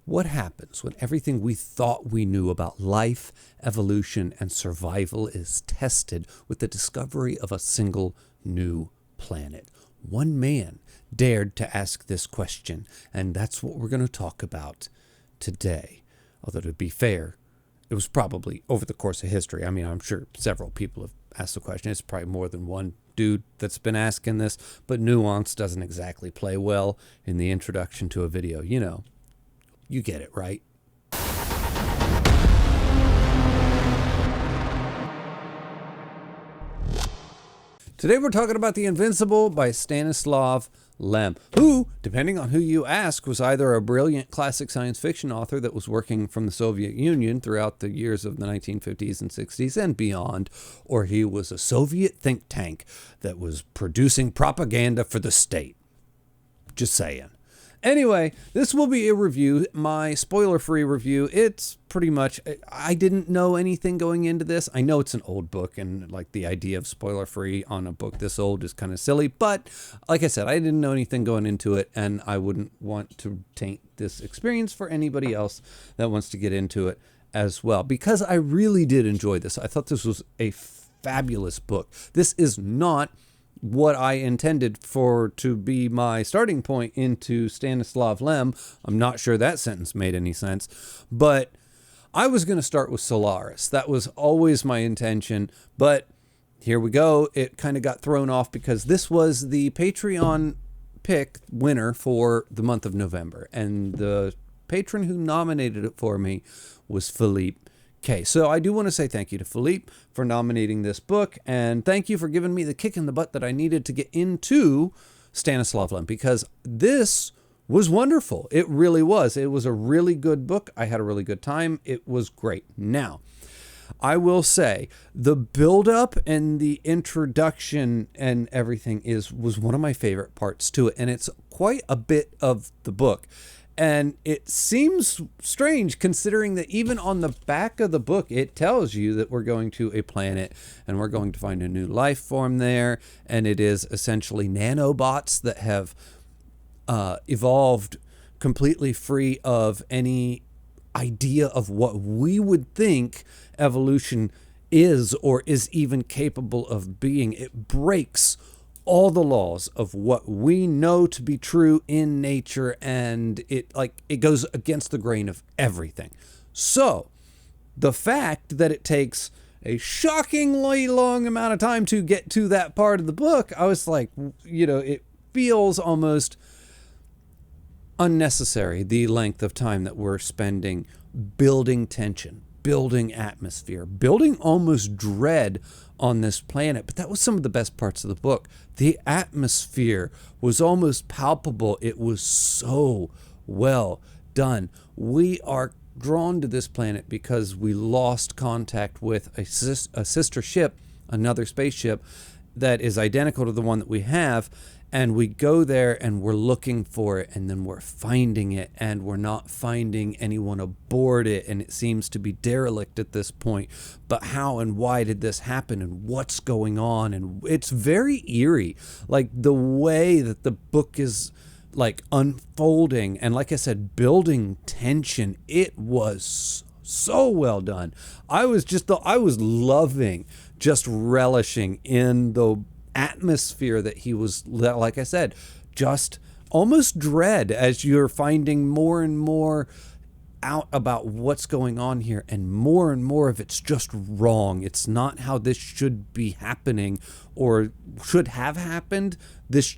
What happens when everything we thought we knew about life, evolution, and survival is tested with the discovery of a single new planet? One man dared to ask this question, and that's what we're going to talk about today. Although, to be fair, it was probably over the course of history. I mean, I'm sure several people have asked the question. It's probably more than one dude that's been asking this, but nuance doesn't exactly play well in the introduction to a video. You know, you get it, right? Today we're talking about The Invincible by Stanislaw Lem, who, depending on who you ask, was either a brilliant classic science fiction author that was working from the Soviet Union throughout the years of the 1950s and 60s and beyond, or he was a Soviet think tank that was producing propaganda for the state. Just saying. Anyway, this will be a review, my spoiler-free review. It's pretty much, I didn't know anything going into this. I know it's an old book, and like the idea of spoiler-free on a book this old is kind of silly, but like I said, I didn't know anything going into it, and I wouldn't want to taint this experience for anybody else that wants to get into it as well, because I really did enjoy this. I thought this was a fabulous book. This is not what I intended for to be my starting point into Stanislaw Lem. I'm not sure that sentence made any sense, but I was going to start with Solaris. That was always my intention, but here we go. It kind of got thrown off because this was the Patreon pick winner for the month of November, and the patron who nominated it for me was Philippe. Okay, so I do want to say thank you to Philippe for nominating this book, and thank you for giving me the kick in the butt that I needed to get into Stanislaw Lem, because this was wonderful. It really was. It was a really good book. I had a really good time. It was great. Now, I will say the build-up and the introduction and everything was one of my favorite parts to it, and it's quite a bit of the book. And it seems strange considering that even on the back of the book, it tells you that we're going to a planet and we're going to find a new life form there. And it is essentially nanobots that have evolved completely free of any idea of what we would think evolution is or is even capable of being. It breaks all the laws of what we know to be true in nature, and it goes against the grain of everything. So the fact that it takes a shockingly long amount of time to get to that part of the book, I was like, you know, it feels almost unnecessary, the length of time that we're spending building tension, building atmosphere, building almost dread on this planet. But that was some of the best parts of the book. The atmosphere was almost palpable. It was so well done. We are drawn to this planet because we lost contact with a sister ship, another spaceship that is identical to the one that we have, and we go there and we're looking for it, and then we're finding it, and we're not finding anyone aboard it, and it seems to be derelict at this point. But how and why did this happen, and what's going on? And it's very eerie, like the way that the book is like unfolding, and like I said, building tension. It was so well done. I was loving, just relishing in the atmosphere that he was, like I said, just almost dread as you're finding more and more out about what's going on here, and more of it's just wrong. It's not how this should be happening or should have happened.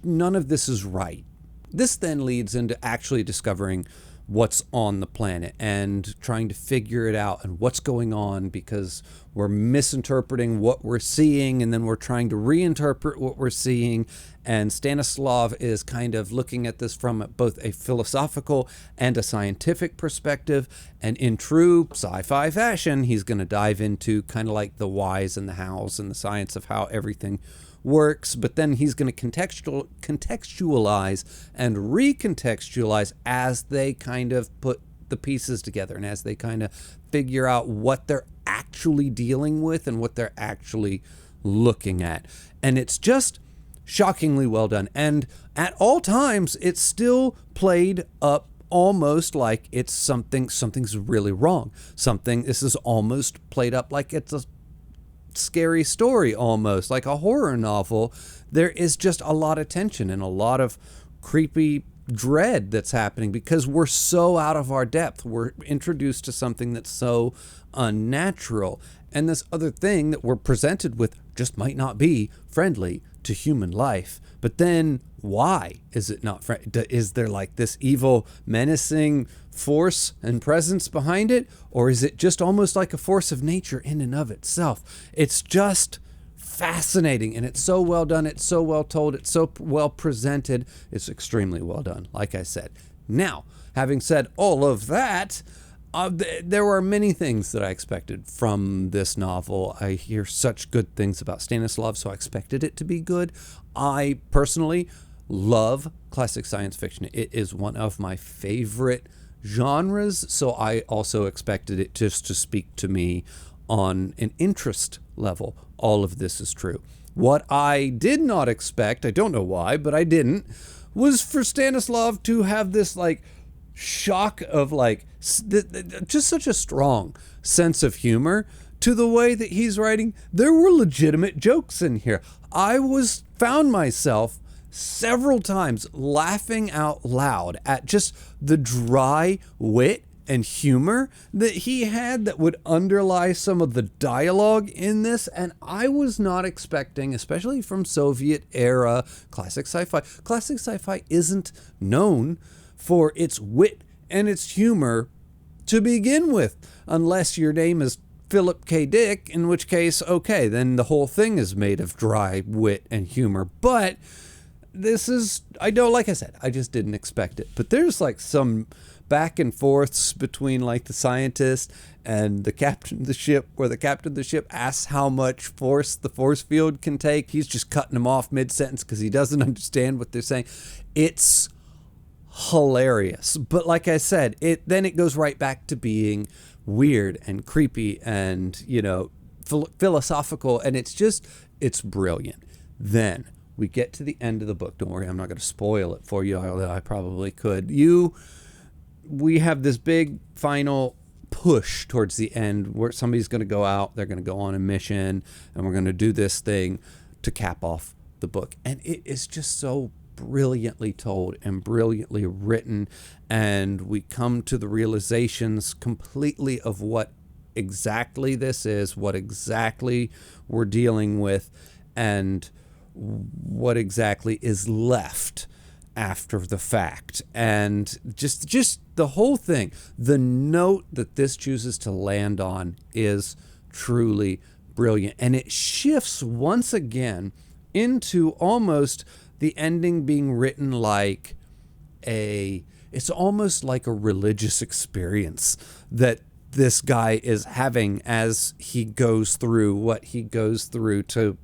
None of this is right. This then leads into actually discovering what's on the planet and trying to figure it out and what's going on, because we're misinterpreting what we're seeing, and then we're trying to reinterpret what we're seeing. And Stanislav is kind of looking at this from both a philosophical and a scientific perspective. And in true sci-fi fashion, he's going to dive into kind of like the whys and the hows and the science of how everything works, but then he's going to contextualize and recontextualize as they kind of put the pieces together, and as they kind of figure out what they're actually dealing with and what they're actually looking at. And it's just shockingly well done, and at all times it's still played up almost like it's something's really wrong. This is almost played up like it's a scary story, almost like a horror novel. There is just a lot of tension and a lot of creepy dread that's happening because we're so out of our depth. We're introduced to something that's so unnatural. And this other thing that we're presented with just might not be friendly to human life. But then why is it not friendly? Is there like this evil, menacing force and presence behind it? Or is it just almost like a force of nature in and of itself? It's just fascinating, and it's so well done, it's so well told, it's so well presented, it's extremely well done, like I said. Now, having said all of that, there were many things that I expected from this novel. I hear such good things about Stanislaw, so I expected it to be good. I personally love classic science fiction. It is one of my favorite genres, so I also expected it just to speak to me on an interest level. All of this is true. What I did not expect, I don't know why, but I didn't, was for Stanislaw to have this like shock of like just such a strong sense of humor to the way that he's writing. There were legitimate jokes in here. I found myself several times laughing out loud at just the dry wit and humor that he had that would underlie some of the dialogue in this. And I was not expecting, especially from Soviet era classic sci-fi. Classic sci-fi isn't known for its wit and its humor to begin with, unless your name is Philip K. Dick, in which case, okay, then the whole thing is made of dry wit and humor. But this is, like I said, I just didn't expect it. But there's like some back and forths between like the scientist and the captain of the ship, where the captain of the ship asks how much force the force field can take. He's just cutting them off mid-sentence because he doesn't understand what they're saying. It's hilarious. But like I said, then it goes right back to being weird and creepy and, philosophical, and it's brilliant. Then we get to the end of the book. Don't worry, I'm not going to spoil it for you, although I probably could. We have this big final push towards the end where somebody's going to go out, they're going to go on a mission, and we're going to do this thing to cap off the book. And it is just so brilliantly told and brilliantly written, and we come to the realizations completely of what exactly this is, what exactly we're dealing with, and what exactly is left after the fact. And just the whole thing, the note that this chooses to land on is truly brilliant, and it shifts once again into almost the ending being written like it's almost like a religious experience that this guy is having as he goes through what he goes through to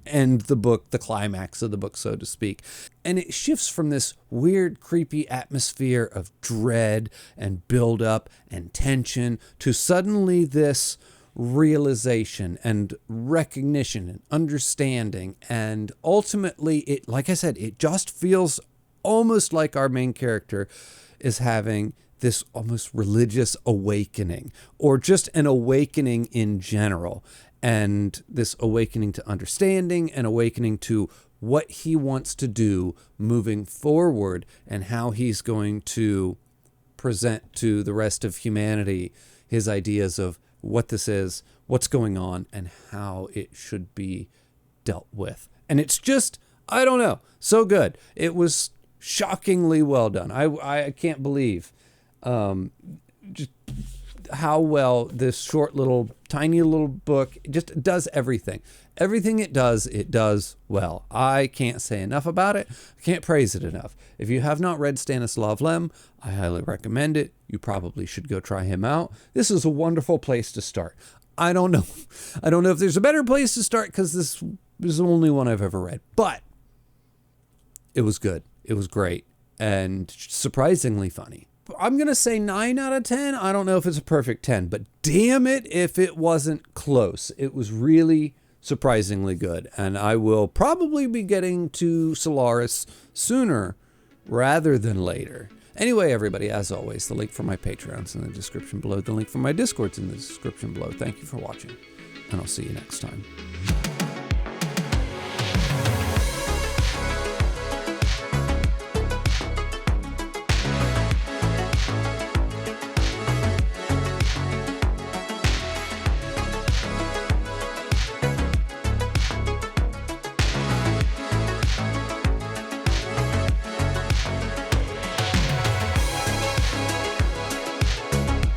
end the book, the climax of the book, so to speak. And it shifts from this weird, creepy atmosphere of dread and buildup and tension to suddenly this realization and recognition and understanding. And ultimately, it, like I said, it just feels almost like our main character is having this almost religious awakening, or just an awakening in general. And this awakening to understanding and awakening to what he wants to do moving forward, and how he's going to present to the rest of humanity his ideas of what this is, what's going on, and how it should be dealt with. And it's just, I don't know, so good. It was shockingly well done. I can't believe just how well this short little, tiny little book just does everything. Everything it does well. I can't say enough about it. I can't praise it enough. If you have not read Stanislaw Lem, I highly recommend it. You probably should go try him out. This is a wonderful place to start. I don't know if there's a better place to start, because this is the only one I've ever read. But it was good. It was great. And surprisingly funny. I'm going to say 9 out of 10. I don't know if it's a perfect 10, but damn it if it wasn't close. It was really surprisingly good. And I will probably be getting to Solaris sooner rather than later. Anyway, everybody, as always, the link for my Patreon's in the description below. The link for my Discord's in the description below. Thank you for watching, and I'll see you next time.